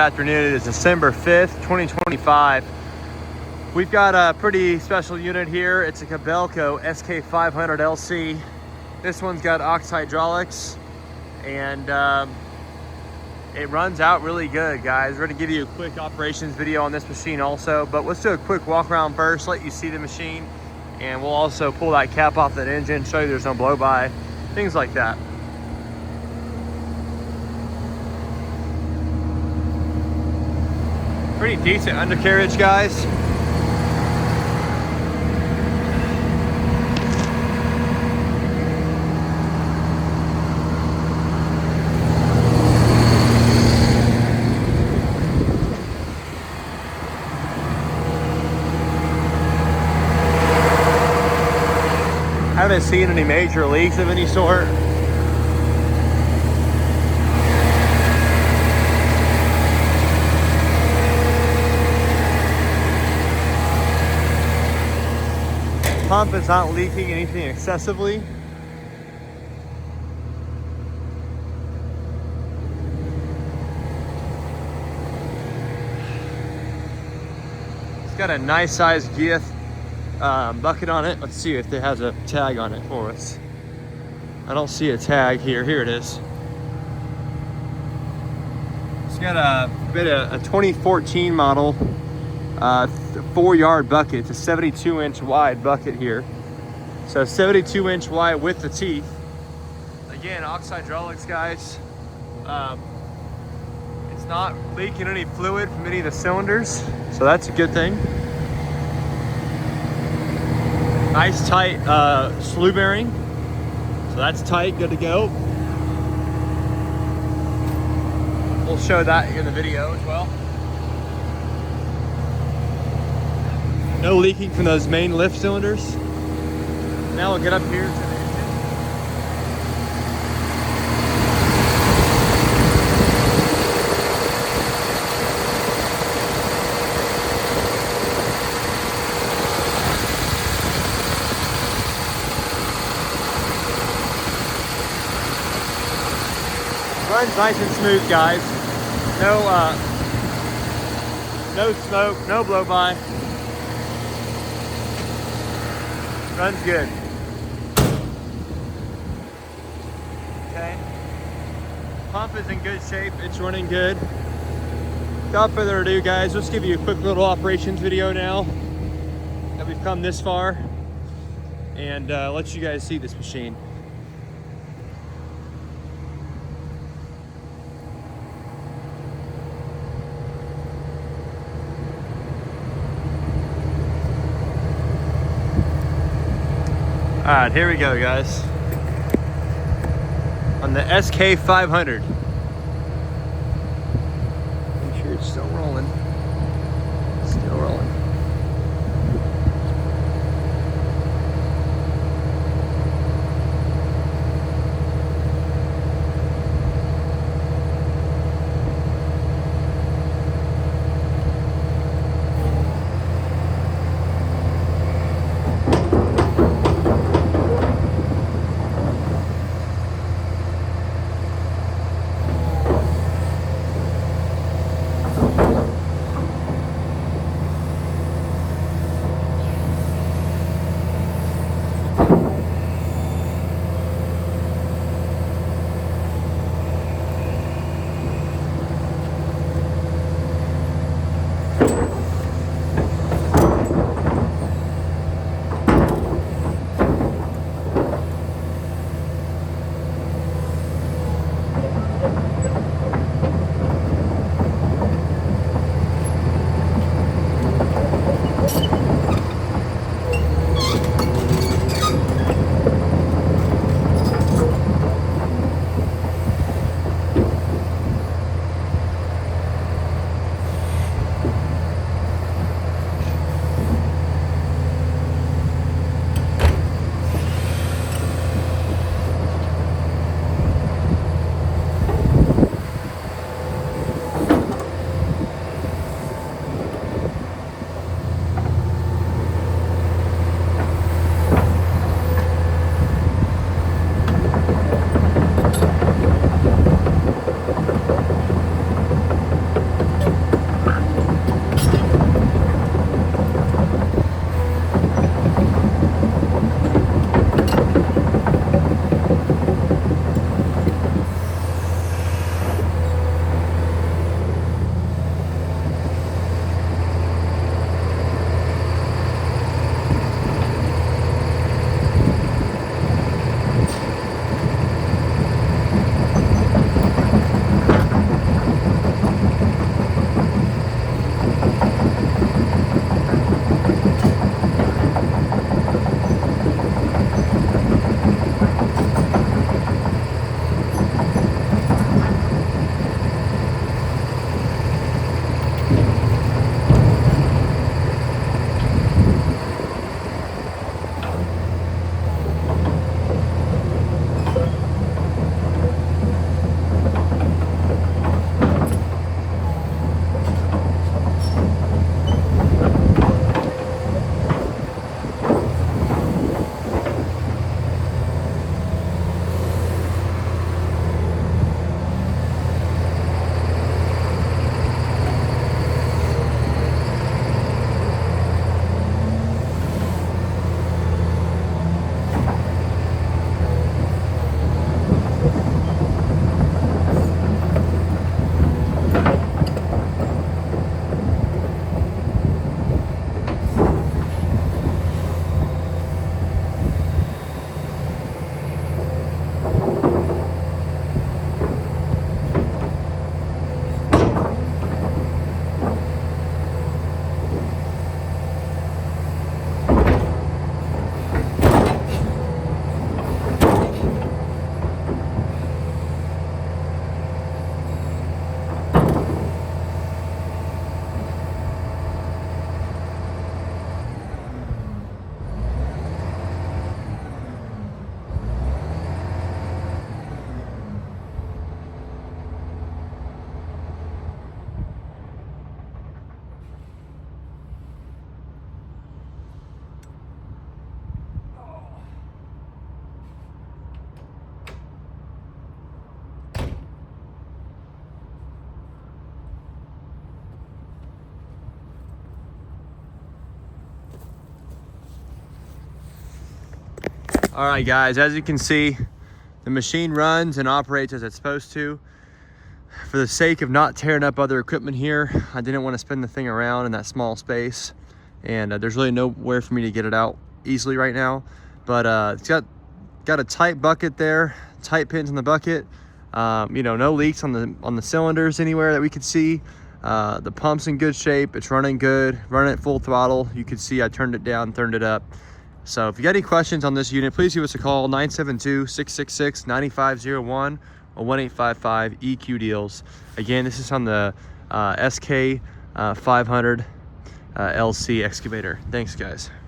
Afternoon. It is December 5th, 2025. We've got a pretty special unit here. It's a Kobelco SK500 LC. This one's got ox hydraulics and it runs out really good, guys. We're gonna give you a quick operations video on this machine also, but let's do a quick walk around first, let you see the machine, and we'll also pull that cap off that engine, show you there's no blow by, things like that. Pretty decent undercarriage, guys. Haven't seen any major leaks of any sort. Pump is not leaking anything excessively. It's got a nice sized Gith bucket on it. Let's see if it has a tag on it for us. I don't see a tag here. Here it is. It's got a 2014 model 4-yard bucket. It's a 72-inch wide bucket here. So 72-inch wide with the teeth. Again, ox hydraulics, guys. It's not leaking any fluid from any of the cylinders, so that's a good thing. Nice tight slew bearing, so that's tight, good to go. We'll show that in the video as well. No leaking from those main lift cylinders. Now we'll get up here to the engine. Runs nice and smooth, guys. No smoke, no blow by. Runs good. Okay. Pump is in good shape. It's running good. Without further ado, guys, let's give you a quick little operations video now that we've come this far and let you guys see this machine. All right, here we go, guys. On the SK500. Make sure it's still rolling. Still rolling. All right, guys, as you can see, the machine runs and operates as it's supposed to. For the sake of not tearing up other equipment here, I didn't want to spin the thing around in that small space. And there's really nowhere for me to get it out easily right now. But it's got a tight bucket there, tight pins in the bucket. You know, no leaks on the cylinders anywhere that we could see. The pump's in good shape. It's running good, running at full throttle. You can see I turned it down, turned it up. So if you got any questions on this unit, please give us a call, 972-666-9501 or 1-855-EQ-DEALS. Again, this is on the SK500 LC excavator. Thanks, guys.